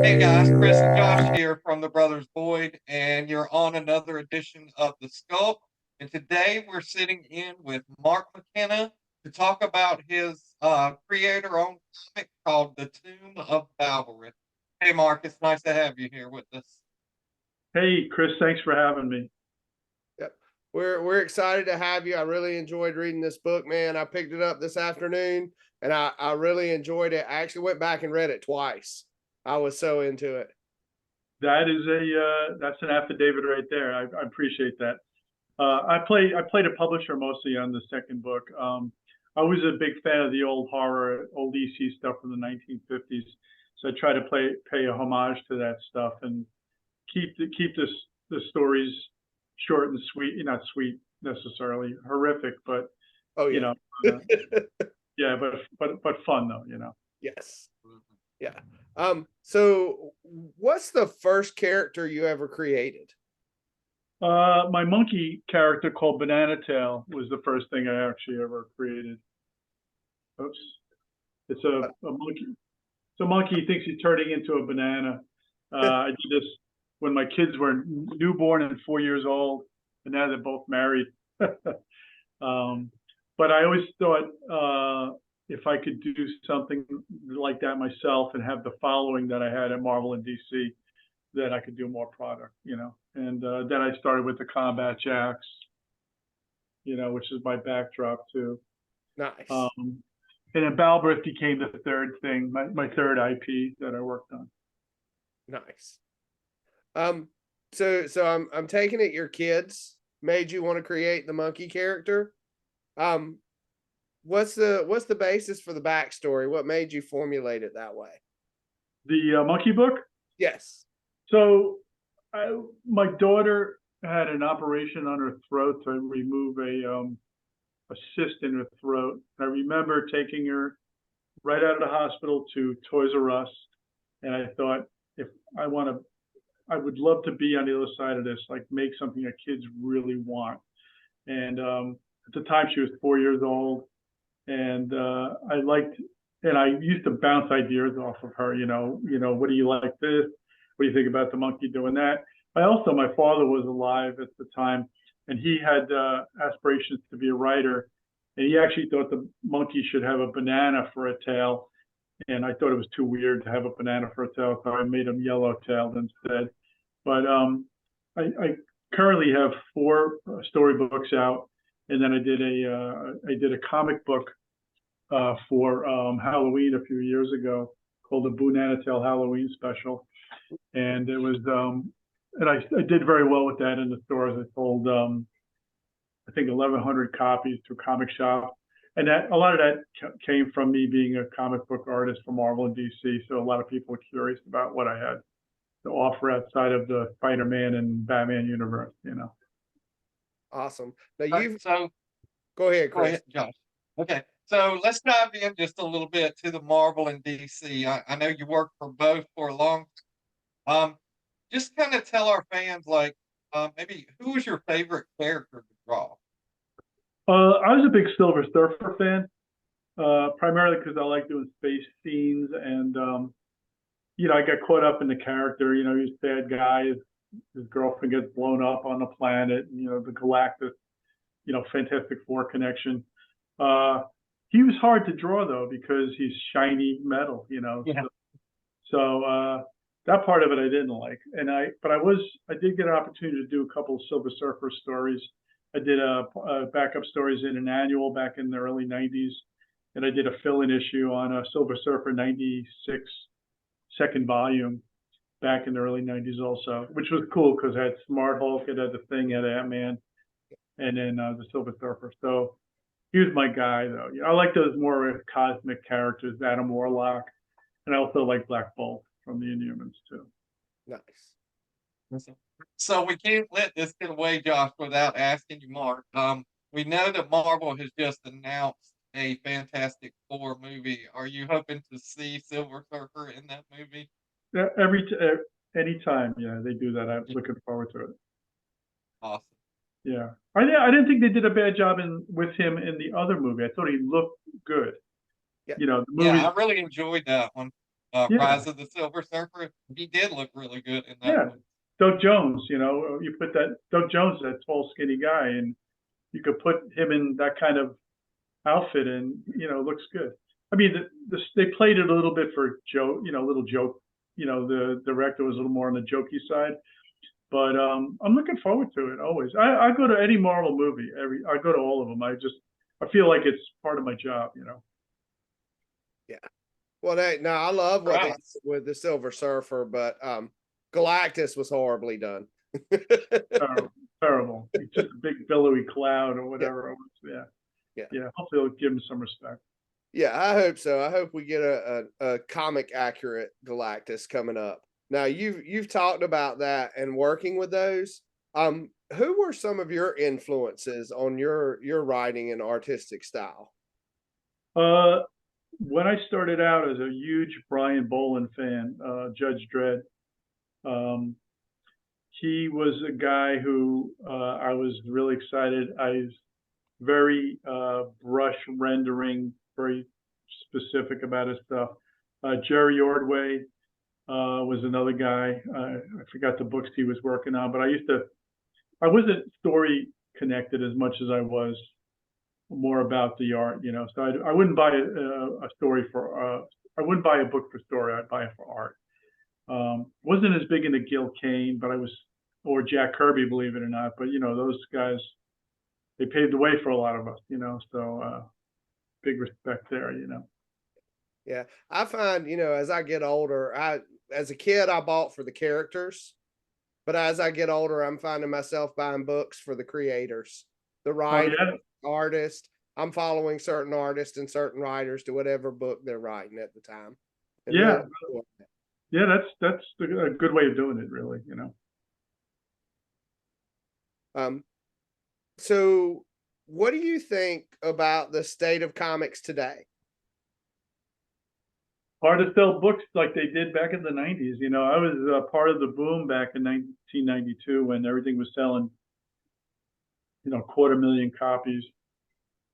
Hey guys, Chris and Josh here from the Brothers Boyd, and you're on another edition of the Sculpt. And today we're sitting in with Mark McKenna to talk about his creator-owned comic called The Tomb of Baalberith. Hey Mark, it's nice to have you here with us. Hey, Chris, thanks for having me. Yep. We're excited to have you. I really enjoyed reading this book, man. I picked it up this afternoon and I really enjoyed it. I actually went back and read it twice. I was so into it. That is that's an affidavit right there. I appreciate that. I played a publisher mostly on the second book. I was a big fan of the old horror, old EC stuff from the 1950s. So I try to pay a homage to that stuff and keep the stories short and sweet. Not sweet necessarily, horrific, but Oh you yeah. know, yeah, but fun though. Yes. Yeah. So what's the first character you ever created? My monkey character called Banana Tail was the first thing I actually ever created. Oops. It's a monkey. It's a monkey. He thinks he's turning into a banana. I did this when my kids were newborn and 4 years old, and now they're both married. But I always thought if I could do something like that myself and have the following that I had at Marvel and DC, that I could do more product. And then I started with the Combat Jacks, which is my backdrop too. Nice. And then Baalberith became the third thing, my third IP that I worked on. Nice. So I'm taking it your kids made you want to create the monkey character. What's the basis for the backstory? What made you formulate it that way? The monkey book? Yes. So my daughter had an operation on her throat to remove a cyst in her throat. I remember taking her right out of the hospital to Toys R Us, and I thought, if I would love to be on the other side of this, like make something that kids really want. And at the time, she was 4 years old, and I used to bounce ideas off of her. What do you like this? What do you think about the monkey doing that? My father was alive at the time, and he had aspirations to be a writer, and he actually thought the monkey should have a banana for a tail, and I thought it was too weird to have a banana for a tail, so I made him yellow-tailed instead. But I currently have 4 storybooks out, and then I did a comic book for Halloween a few years ago called the Banana Tail Halloween Special, and it was and I did very well with that in the stores. I sold I think 1,100 copies to a comic shop, and a lot of that came from me being a comic book artist for Marvel and DC. So a lot of people were curious about what I had to offer outside of the Spider-Man and Batman universe. Awesome. Now So go ahead, Chris. go ahead, Josh. Okay, so let's dive in just a little bit to the Marvel and DC. I know you worked for both for a long time. Just kind of tell our fans, like, maybe who was your favorite character to draw? I was a big Silver Surfer fan, primarily because I like doing space scenes, and I got caught up in the character. He's a bad guy. His girlfriend gets blown up on the planet. The Galactus, Fantastic Four connection. He was hard to draw though because he's shiny metal. Yeah. So that part of it I didn't like, but I did get an opportunity to do a couple of Silver Surfer stories. I did a backup stories in an annual back in the early 90s, and I did a fill-in issue on a Silver Surfer 96 second volume back in the early 90s also, which was cool because I had Smart Hulk, it had the Thing, it had Ant-Man, and then the Silver Surfer. So he was my guy though. I like those more cosmic characters, Adam Warlock, and I also like Black Bolt from the Inhumans too. Nice. So we can't let this get away, Josh, without asking you, Mark. We know that Marvel has just announced a Fantastic Four movie. Are you hoping to see Silver Surfer in that movie? Yeah, anytime, yeah, they do that. I'm looking forward to it. Awesome. Yeah, I didn't think they did a bad job with him in the other movie. I thought he looked good. Yeah. The movie. Yeah, I really enjoyed that one. Yeah. Rise of the Silver Surfer. He did look really good in that Yeah. one. Doug Jones, you put Doug Jones, that tall, skinny guy, and you could put him in that kind of outfit, and looks good. I mean, they played it a little bit for joke, little joke. The director was a little more on the jokey side, but I'm looking forward to it always. I go to any Marvel movie. I go to all of them. I feel like it's part of my job. Yeah. Well, no, I love what they Right. did with the Silver Surfer, but Galactus was horribly done. Terrible, terrible. It's just a big billowy cloud or whatever. It was. Yeah. Yeah. Hopefully, it'll give him some respect. Yeah, I hope so. I hope we get a comic accurate Galactus coming up. Now you've talked about that and working with those. Who were some of your influences on your writing and artistic style? When I started out as a huge Brian Boland fan, Judge Dredd, he was a guy who I was really excited. I was very brush rendering, very specific about his stuff. Jerry Ordway was another guy. I forgot the books he was working on, but I wasn't story connected as much as I was more about the art, So I wouldn't buy a story for, I wouldn't buy a book for story. I'd buy it for art. Wasn't as big into Gil Kane, but or Jack Kirby, believe it or not. But those guys, they paved the way for a lot of us, So big respect there, Yeah, I find as I get older, as a kid I bought for the characters, but as I get older, I'm finding myself buying books for the creators, the Oh writer, yeah, artist. I'm following certain artists and certain writers to whatever book they're writing at the time. And yeah, really enjoying it. yeah. That's a good way of doing it, really. So what do you think about the state of comics today? Hard to sell books like they did back in the 90s. I was part of the boom back in 1992 when everything was selling, 250,000 copies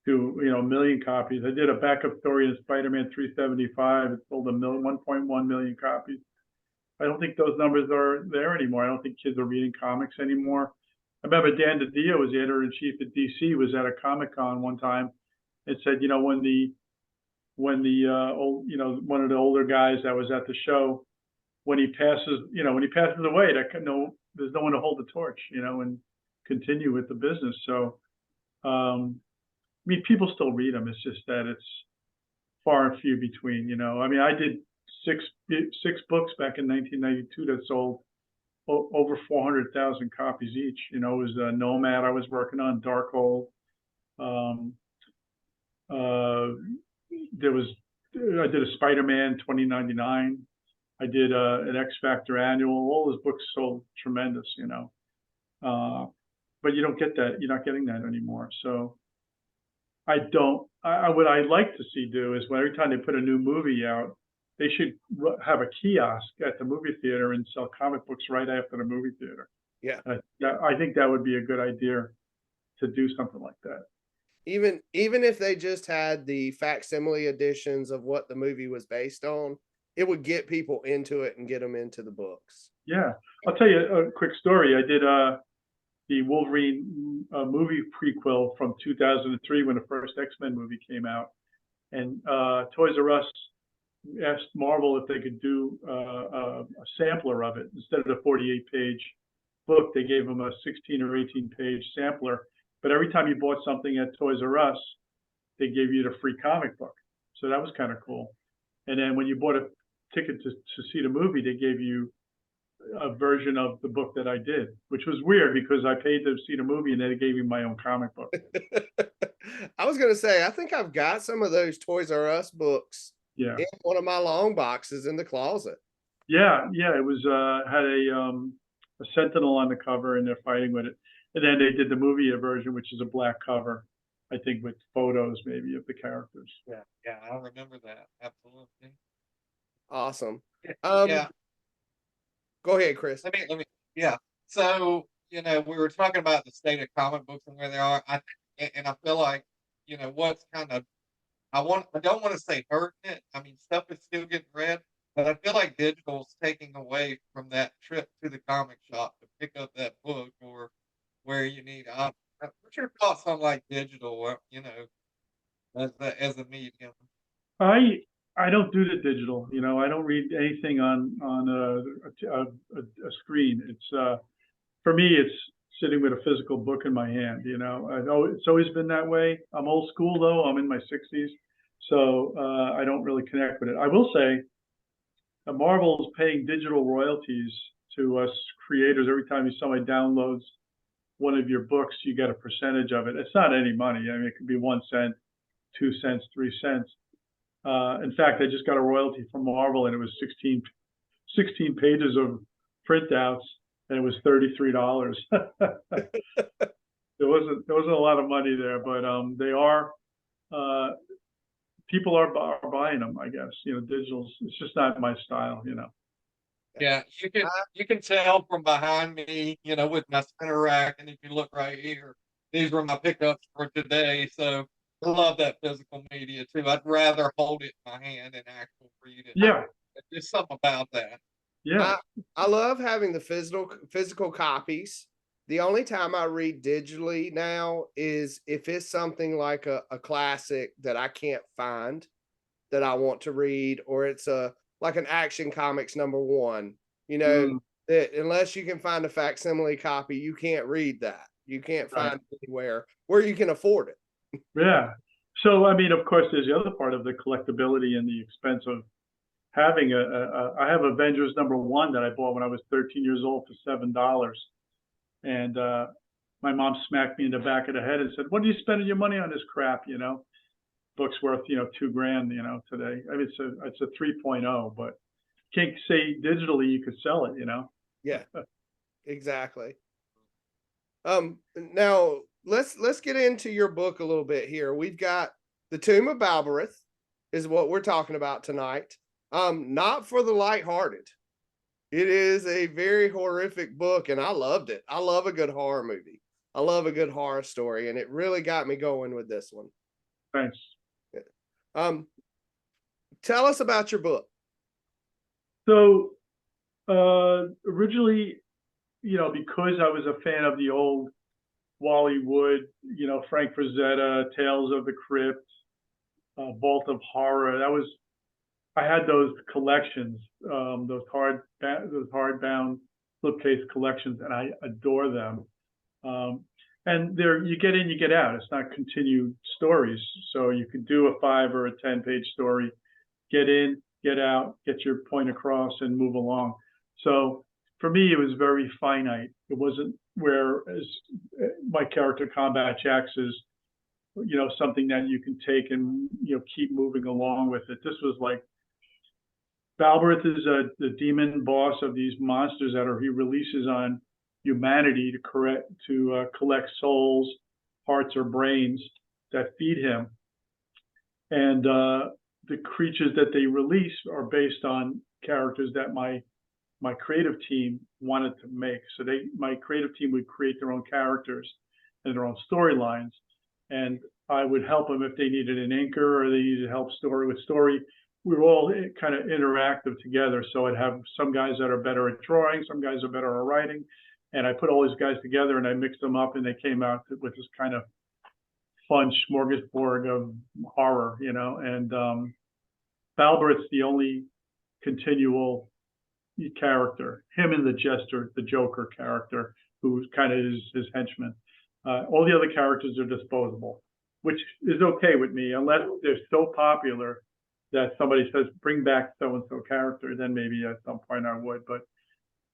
to, 1,000,000 copies. I did a backup story in Spider-Man 375. It sold 1.1 million copies. I don't think those numbers are there anymore. I don't think kids are reading comics anymore. I remember Dan DiDio was the editor-in-chief at DC, was at a Comic-Con one time and said, when the old, one of the older guys that was at the show, when he passes away, there's no one to hold the torch, and continue with the business. So, I mean, people still read them. It's just that it's far and few between. I mean, I did six books back in 1992 that sold over 400,000 copies each. It was Nomad I was working on, Darkhold. I did a Spider-Man 2099. I did an X Factor annual. All those books sold tremendous, but you don't get that. You're not getting that anymore. So what I like to see do is when every time they put a new movie out, they should have a kiosk at the movie theater and sell comic books right after the movie theater. Yeah. I think that would be a good idea to do something like that. Even if they just had the facsimile editions of what the movie was based on, it would get people into it and get them into the books. Yeah. I'll tell you a quick story. I did the Wolverine movie prequel from 2003 when the first X-Men movie came out. And Toys R Us asked Marvel if they could do a sampler of it. Instead of the 48-page book, they gave them a 16 or 18-page sampler. But every time you bought something at Toys R Us, they gave you the free comic book. So that was kind of cool. And then when you bought a ticket to see the movie, they gave you a version of the book that I did, which was weird because I paid to see the movie and then they gave me my own comic book. I was going to say, I think I've got some of those Toys R Us books in one of my long boxes in the closet. Yeah. It was had a Sentinel on the cover and they're fighting with it. And then they did the movie version, which is a black cover, I think, with photos maybe of the characters. Yeah, I remember that. Absolutely. Awesome. Yeah. Go ahead, Chris. Let me. Yeah. So we were talking about the state of comic books and where they are. I feel like what's kind of I don't want to say hurting it. I mean, stuff is still getting read, But I feel like digital's taking away from that trip to the comic shop to pick up that book or where you need. What's your thoughts on like digital? As a medium. I I don't do the digital. I don't read anything on a screen. For me, it's sitting with a physical book in my hand. I know it's always been that way. I'm old school though. I'm in my 60s, so I don't really connect with it. I will say that Marvel is paying digital royalties to us creators. Every time somebody downloads one of your books, you get a percentage of it. It's not any money. I mean, it could be 1 cent, 2 cents, 3 cents. In fact, I just got a royalty from Marvel, and it was 16 pages of printouts, and it was $33. There wasn't a lot of money there, but they are people are buying them. I guess digitals. It's just not my style. Yeah, you can tell from behind me, with my spinner rack, and if you look right here, these were my pickups for today. So I love that physical media too. I'd rather hold it in my hand and actually read it. Yeah, There's something about that. yeah, I love having the physical copies. The only time I read digitally now is if it's something like a classic that I can't find that I want to read, or it's like an Action Comics #1. Mm, That unless you can find a facsimile copy, you can't read that. You can't right, find it anywhere where you can afford it. yeah. So I mean, of course, there's the other part of the collectability and the expense of having I have Avengers #1 that I bought when I was 13 years old for $7. And my mom smacked me in the back of the head and said, "What are you spending your money on this crap?" Book's worth $2,000 today. I mean, it's a 3.0, but can't say digitally you could sell it. Yeah, exactly. Now let's get into your book a little bit here. We've got The Tomb of Baalberith is what we're talking about tonight. Not for the lighthearted. It is a very horrific book, and I loved it. I love a good horror movie. I love a good horror story, and it really got me going with this one. Thanks. Um, Tell us about your book. So originally, because I was a fan of the old Wally Wood, Frank Frazetta, Tales of the Crypt, Vault of Horror. I had those collections, those hardbound slipcase collections, and I adore them. And you get in, you get out. It's not continued stories, so you could do a 5 or a 10-page story, get in, get out, get your point across, and move along. So for me, it was very finite. It wasn't whereas my character Combat Jacks is, something that you can take and keep moving along with it. This was like Baalberith is the demon boss of these monsters that he releases on humanity to collect souls, hearts, or brains that feed him. And the creatures that they release are based on characters that my creative team wanted to make. So my creative team would create their own characters and their own storylines, and I would help them if they needed an inker or they needed help with story. We were all kind of interactive together. So I'd have some guys that are better at drawing, some guys are better at writing, and I put all these guys together and I mixed them up, and they came out with this kind of fun smorgasbord of horror, And Baalberith's the only continual character, him and the Jester, the Joker character, who kind of is his henchman. All the other characters are disposable, which is okay with me, unless they're so popular that somebody says, bring back so-and-so character, then maybe at some point I would, but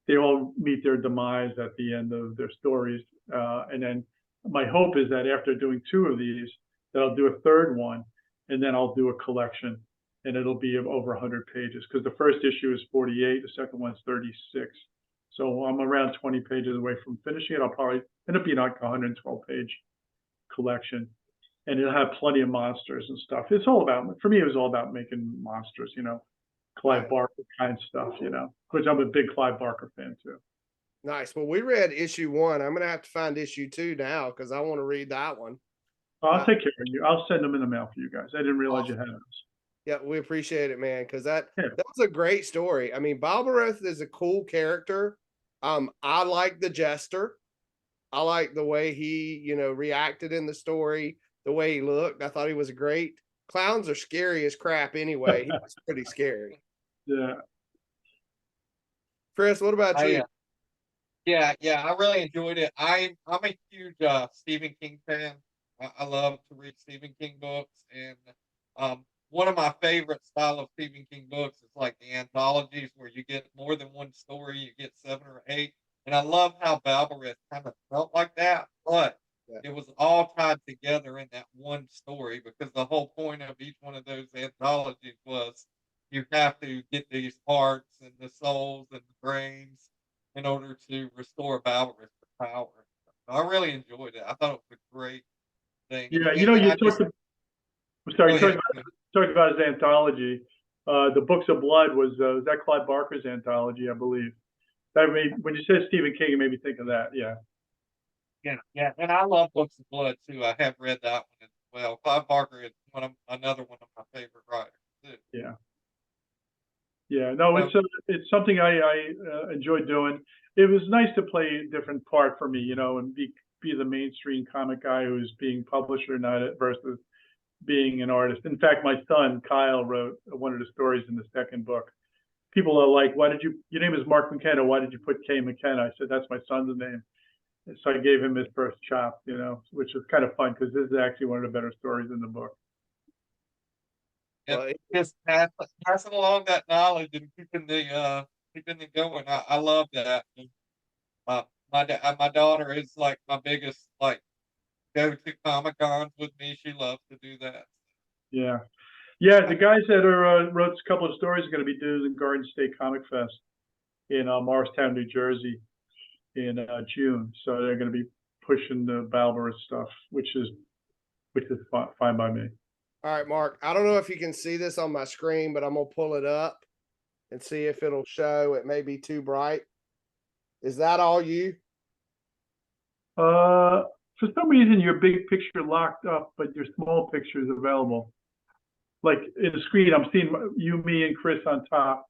they all meet their demise at the end of their stories. And then my hope is that after doing 2 of these, that I'll do a 3rd one, and then I'll do a collection, and it'll be of over 100 pages, because the first issue is 48, the second one's 36. So I'm around 20 pages away from finishing it. I'll probably end up being like a 112-page collection, and it'll have plenty of monsters and stuff. For me, it was all about making monsters, Clive Barker kind of stuff, because I'm a big Clive Barker fan too. Nice. Well, we read issue 1. I'm going to have to find issue 2 now because I want to read that one. I'll take care of you. I'll send them in the mail for you guys. I didn't realize you had those. Yeah, we appreciate it, man, because that Yeah. that was a great story. I mean, Baalberith is a cool character. I like the jester. I like the way he, reacted in the story, the way he looked. I thought he was great. Clowns are scary as crap anyway. He was pretty scary. Yeah. Chris, what about I you? yeah, I really enjoyed it. I'm a huge Stephen King fan. I love to read Stephen King books, and one of my favorite style of Stephen King books is like the anthologies where you get more than one story, you get 7 or 8. And I love how Balberith kind of felt like that, but Yeah. it was all tied together in that one story because the whole point of each one of those anthologies was you have to get these parts and the souls and the brains in order to restore Baalberith to power. So I really enjoyed it. I thought it was a great thing. Yeah. And You I just I'm sorry, go you ahead. talked about his anthology. The Books of Blood was that Clive Barker's anthology, I believe. When you said Stephen King, it made me think of that. Yeah. Yeah. And I love Books of Blood too. I have read that one as well. Clive Barker is another one of my favorite writers too. Yeah. Yeah. No, So it's something I enjoyed doing. It was nice to play a different part for me, and be the mainstream comic guy who's being published or not versus being an artist. In fact, my son Kyle wrote one of the stories in the second book. People are like, "Why did your name is Mark McKenna? Why did you put K McKenna?" I said, "That's my son's name." And so I gave him his first chop, which was kind of fun because this is actually one of the better stories in the book. yeah, Well, just passing along that knowledge and keeping it going. I love that. And my daughter is like my biggest like go to Comic Cons with me. She loves to do that. Yeah, yeah. The guys that wrote a couple of stories are going to be doing the Garden State Comic Fest in Morristown, New Jersey, in June. So they're going to be pushing the Baalberith stuff, which is fine by me. all right, Mark. I don't know if you can see this on my screen, but I'm gonna pull it up and see if it'll show. It may be too bright. Is that all you? For some reason, your big picture locked up, but your small picture is available. Like in the screen, I'm seeing you, me, and Chris on top.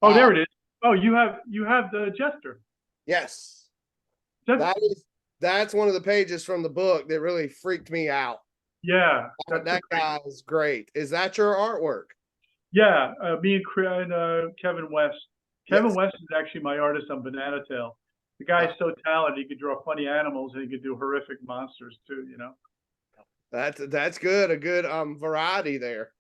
Oh, there it is. Oh, you have the Jester. Yes. That's, That's one of the pages from the book that really freaked me out. yeah, That guy is great. Is that your artwork? yeah. Me and Chris and Kevin West. Kevin Yes. West is actually my artist on Banana Tail. The guy's so talented; he could draw funny animals and he could do horrific monsters too. That's good. A good variety there.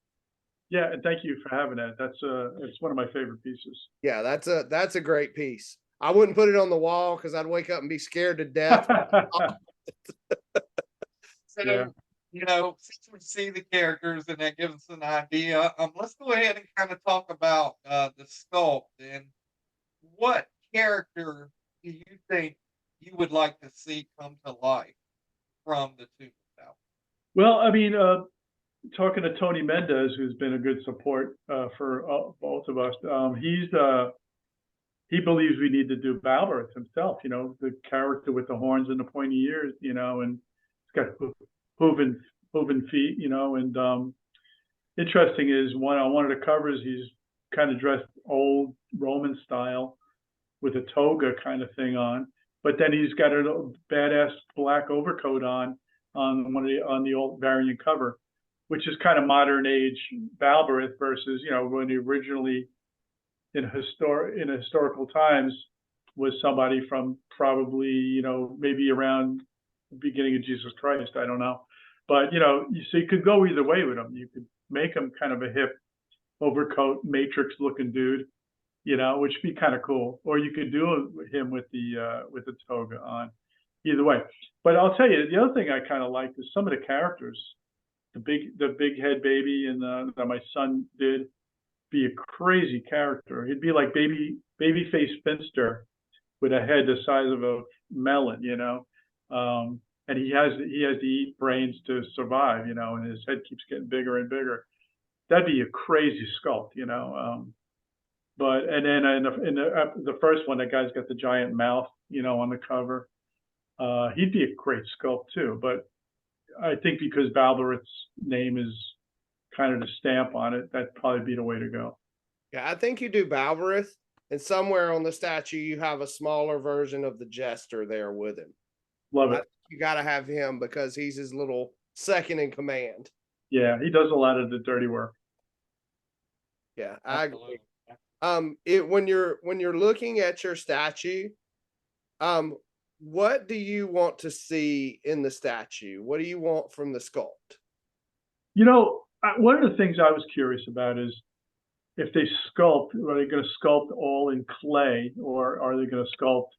Yeah, and thank you for having that. It's one of my favorite pieces. Yeah, that's a great piece. I wouldn't put it on the wall because I'd wake up and be scared to death. So, Yeah. since we see the characters and that gives us an idea, let's go ahead and kind of talk about the sculpt and what character do you think you would like to see come to life from the Tomb of Baalberith? Well, I mean, talking to Tony Mendez, who's been a good support for both of us, he believes we need to do Baalberith himself. The character with the horns and the pointy ears. And it's got hooven feet. And interesting is on one of the covers, he's kind of dressed old Roman style with a toga kind of thing on, but then he's got a badass black overcoat on on the old variant cover, which is kind of modern age Baalberith versus when he originally in historical times was somebody from probably maybe around the beginning of Jesus Christ. I don't know, but so you could go either way with him. You could make him kind of a hip overcoat Matrix looking dude, which would be kind of cool. Or you could do him with the toga on. Either way, but I'll tell you the other thing I kind of liked is some of the characters. The big head baby and that my son did be a crazy character. He'd be like baby face Finster with a head the size of a melon, and he has to eat brains to survive, and his head keeps getting bigger and bigger. That'd be a crazy sculpt, But and then in the first one, that guy's got the giant mouth, on the cover. He'd be a great sculpt too. But I think because Baalberith's name is kind of the stamp on it, that'd probably be the way to go. Yeah, I think you do Baalberith, and somewhere on the statue you have a smaller version of the jester there with him. Love I it. think you got to have him because he's his little second in command. Yeah, he does a lot of the dirty work. Yeah, I agree. Absolutely. When you're looking at your statue, what do you want to see in the statue? What do you want from the sculpt? You know, one of the things I was curious about is if they sculpt, are they going to sculpt all in clay, or are they going to sculpt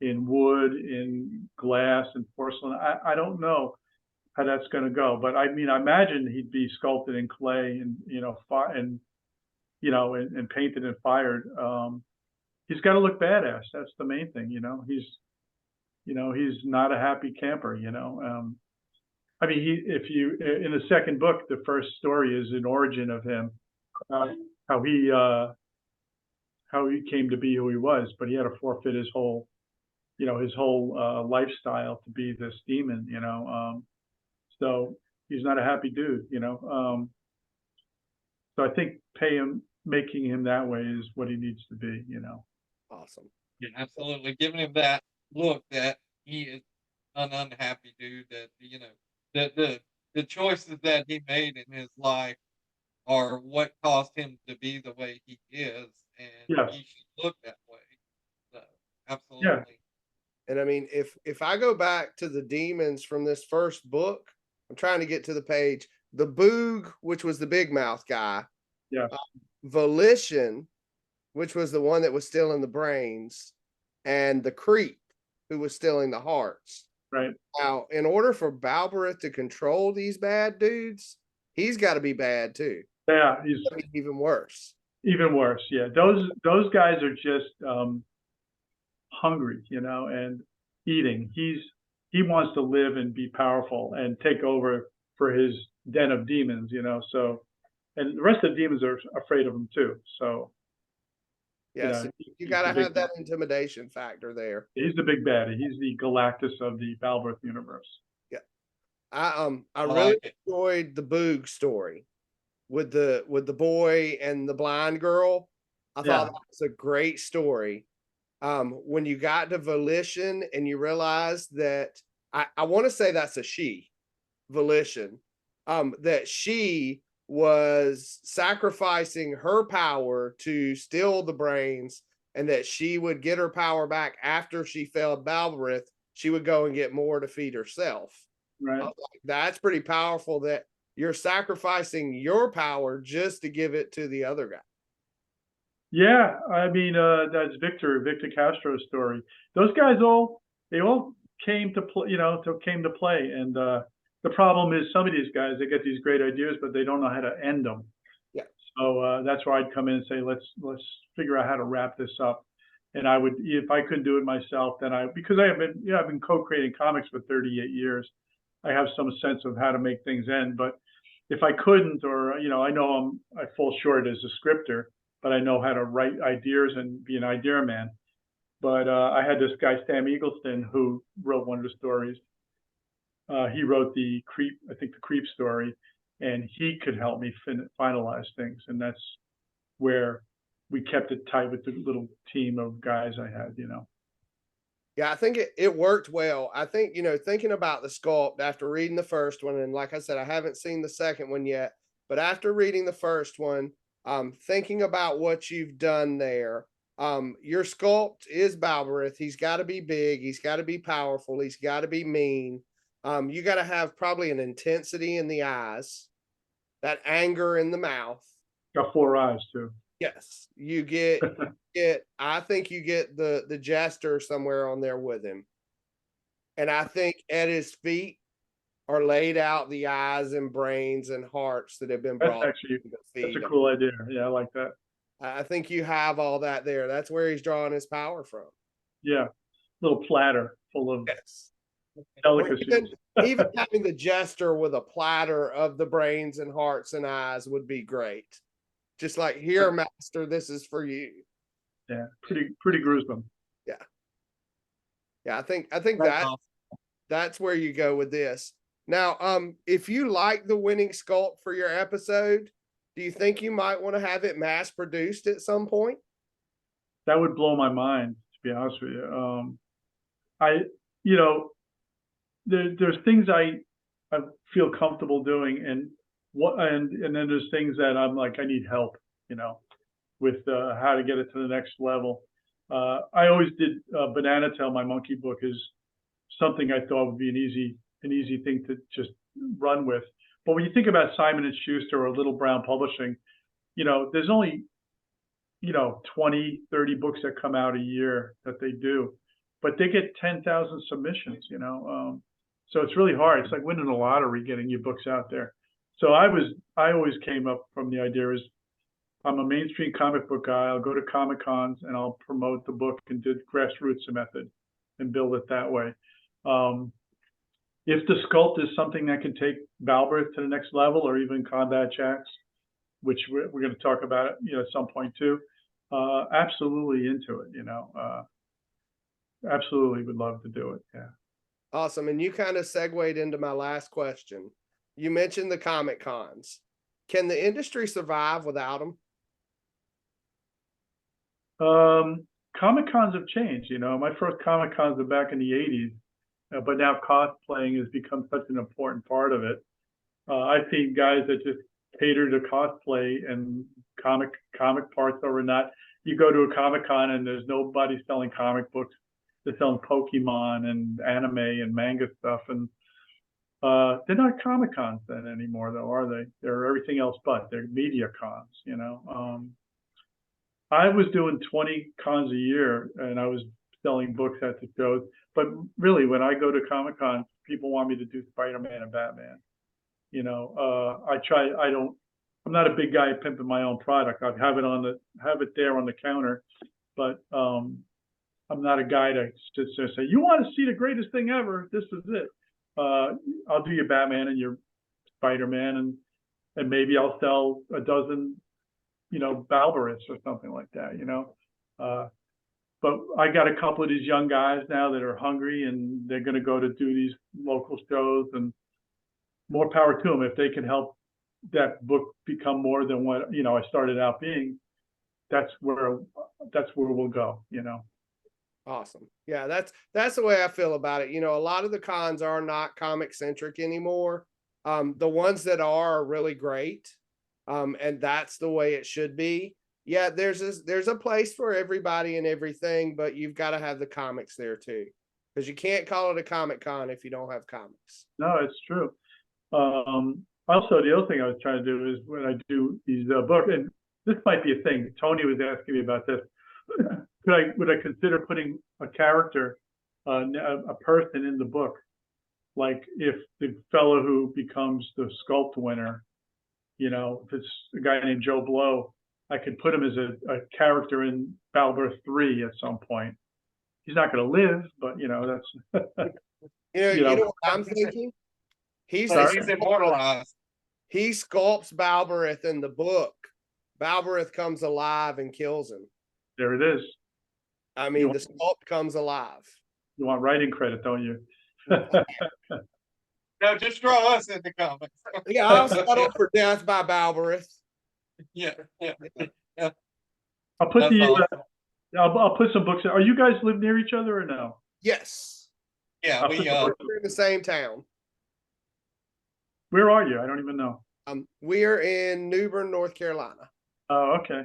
in wood, in glass, and porcelain? I don't know how that's going to go, but I mean, I imagine he'd be sculpted in clay and, and painted and fired. He's got to look badass. That's the main thing. He's not a happy camper. I mean, if you in the second book, the first story is an origin of him, how he came to be who he was, but he had to forfeit his whole lifestyle to be this demon. So he's not a happy dude. So I think making him that way is what he needs to be. Awesome. Yeah, absolutely. Giving him that look that he is an unhappy dude. That the choices that he made in his life are what caused him to be the way he is, and Yes. he should look that way. So, Yeah. absolutely. And I mean, if I go back to the demons from this first book, I'm trying to get to the page. The Boog, which was the big mouth guy. Yeah. Volition, which was the one that was stealing the brains, and the Creep, who was stealing the hearts. Right. Now, in order for Baalberith to control these bad dudes, he's got to be bad too. Yeah, he's Even worse. even worse. Yeah, those guys are just hungry, and eating. He wants to live and be powerful and take over for his den of demons. So, and the rest of the demons are afraid of him too. So, Yes, you got to have that intimidation factor there. He's the big baddie. He's the Galactus of the Baalberith universe. Yeah, I really enjoyed the Boog story with the boy and the blind girl. I thought that was a great story. When you got to Volition and you realized that I want to say that's a she, Volition, that she was sacrificing her power to steal the brains, and that she would get her power back after she failed Baalberith. She would go and get more to feed herself. Right. Like, that's pretty powerful that you're sacrificing your power just to give it to the other guy. Yeah, I mean, that's Victor Castro's story. Those guys all came to play, came to play. And the problem is some of these guys, they get these great ideas, but they don't know how to end them. Yeah. So that's where I'd come in and say, let's figure out how to wrap this up. And I would, if I couldn't do it myself, then because I've been co-creating comics for 38 years, I have some sense of how to make things end. But if I couldn't, or I know I fall short as a scripter, but I know how to write ideas and be an idea man. But I had this guy, Sam Eagleston, who wrote one of the stories. He wrote the Creep story, and he could help me finalize things. And that's where we kept it tight with the little team of guys I had, Yeah, I think it worked well. I think, thinking about the sculpt after reading the first one, and like I said, I haven't seen the second one yet, but after reading the first one, thinking about what you've done there, your sculpt is Baalberith. He's got to be big. He's got to be powerful. He's got to be mean. You got to have probably an intensity in the eyes, that anger in the mouth. Got 4 eyes too. Yes, you get I think you get the jester somewhere on there with him. And I think at his feet are laid out the eyes and brains and hearts that have been brought. That's a cool idea. Yeah, I like that. I think you have all that there. That's where he's drawing his power from. Yeah, little platter full of delicacies. Even having the jester with a platter of the brains and hearts and eyes would be great. Just like, here, master, this is for you. Yeah, pretty gruesome. Yeah. I think that's where you go with this. Now, if you like the winning sculpt for your episode, do you think you might want to have it mass produced at some point? That would blow my mind, to be honest with you. I, you know, there's things I feel comfortable doing, and and then there's things that I'm like, I need help, with how to get it to the next level. I always did Banana Tail. My monkey book is something I thought would be an easy thing to just run with. But when you think about Simon and Schuster or Little Brown Publishing, there's only 20, 30 books that come out a year that they do, but they get 10,000 submissions. So it's really hard. It's like winning the lottery, getting your books out there. So I always came up from the idea is I'm a mainstream comic book guy. I'll go to Comic Cons and I'll promote the book and do grassroots method and build it that way. If the sculpt is something that can take Baalberith to the next level, or even Combat Jacks, which we're going to talk about at some point too, absolutely into it. Absolutely would love to do it. Yeah. Awesome. And you kind of segued into my last question. You mentioned the Comic Cons. Can the industry survive without them? Comic Cons have changed. My first Comic Cons were back in the 80s, but now cosplaying has become such an important part of it. I've seen guys that just cater to cosplay and comic parts over not. You go to a Comic Con and there's nobody selling comic books. They're selling Pokemon and anime and manga stuff, and they're not Comic Cons then anymore, though, are they? They're everything else but. They're media cons. I was doing 20 cons a year, and I was selling books at the shows. But really, when I go to Comic Con, people want me to do Spider-Man and Batman. I'm not a big guy at pimping my own product. I have it there on the counter, but I'm not a guy to sit there and say, you want to see the greatest thing ever? This is it. I'll do your Batman and your Spider-Man, and maybe I'll sell a dozen, Baalberiths or something like that, But I got a couple of these young guys now that are hungry, and they're going to go to do these local shows, and more power to them. If they can help that book become more than what, I started out being, that's where we'll go, Awesome. Yeah, that's the way I feel about it. A lot of the cons are not comic centric anymore. The ones that are really great. And that's the way it should be. Yeah, there's a place for everybody and everything, but you've got to have the comics there too, because you can't call it a Comic Con if you don't have comics. No, it's true. Also, the other thing I was trying to do is when I do these books, and this might be a thing. Tony was asking me about this. Would I consider putting a character, a person in the book, like if the fellow who becomes the sculpt winner, if it's a guy named Joe Blow, I could put him as a character in Baalberith 3 at some point. He's not going to live, but that's. You know what I'm thinking? He's immortalized. He sculpts Baalberith in the book. Baalberith comes alive and kills him. There it is. I mean, the sculpt comes alive. You want writing credit, don't you? No, just draw us in the comics. Yeah, I'll settle for death by Baalberith. Yeah. I'll put I'll put some books. Are you guys live near each other or no? Yes. Yeah, we're in the same town. Where are you? I don't even know. We are in New Bern, North Carolina. Oh, okay.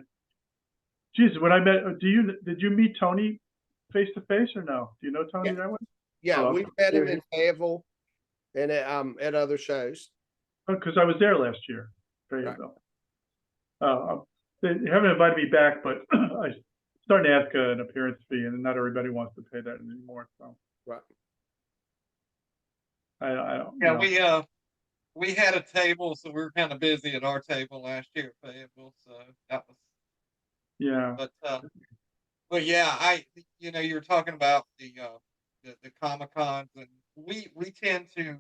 Jesus, when I met, did you meet Tony face to face or no? Do you know Tony that way? Yeah, we met him in Fayetteville and at other shows. Because I was there last year. There you go. They haven't invited me back, but I'm starting to ask an appearance fee, and not everybody wants to pay that anymore. So right. I don't. Yeah, we had a table, so we were kind of busy at our table last year at Fayetteville, so that was. Yeah. But yeah, you're talking about the Comic Cons, and we tend to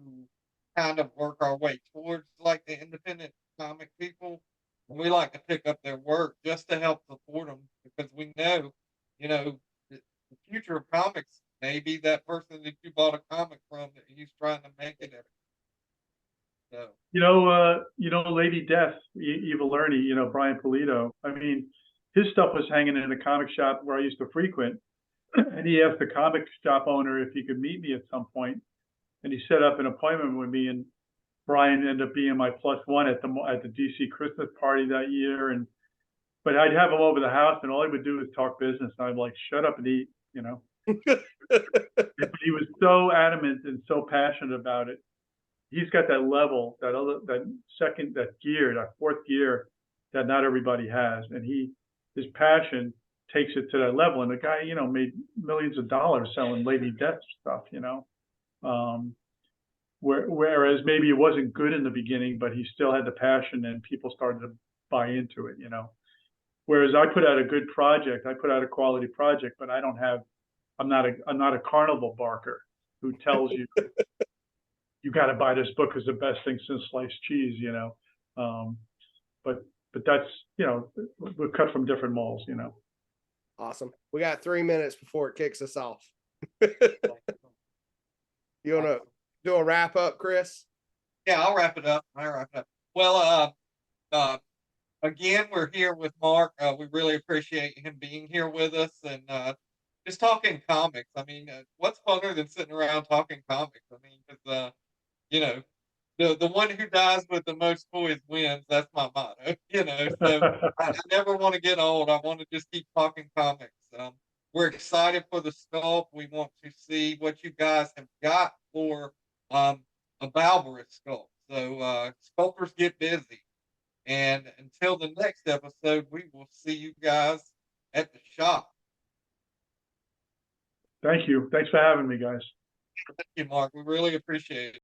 kind of work our way towards like the independent comic people, and we like to pick up their work just to help support them, because we know, the future of comics may be that person that you bought a comic from that he's trying to make it at So Lady Death, Evil Ernie, Brian Polito. I mean, his stuff was hanging in a comic shop where I used to frequent, and he asked the comic shop owner if he could meet me at some point, and he set up an appointment with me, and Brian ended up being my +1 at the DC Christmas party that year, but I'd have him over the house, and all he would do is talk business, and I'd like, shut up and eat. But he was so adamant and so passionate about it. He's got that level, that gear, that fourth gear that not everybody has, and his passion takes it to that level. And the guy, made millions of dollars selling Lady Death stuff. Whereas maybe it wasn't good in the beginning, but he still had the passion, and people started to buy into it. Whereas I put out a good project, I put out a quality project, but I'm not a carnival barker who tells you you got to buy this book as the best thing since sliced cheese. But that's we're cut from different molds. Awesome. We got 3 minutes before it kicks us off. You want to do a wrap up, Chris? Yeah, I'll wrap it up. Well, again, we're here with Mark. We really appreciate him being here with us and just talking comics. I mean, what's funner than sitting around talking comics? I mean, because the one who dies with the most toys wins. That's my motto. So I never want to get old. I want to just keep talking comics. We're excited for the sculpt. We want to see what you guys have got for a Baalberith sculpt. So sculptors get busy. And until the next episode, we will see you guys at the shop. Thank you. Thanks for having me, guys. Thank you, Mark. We really appreciate it.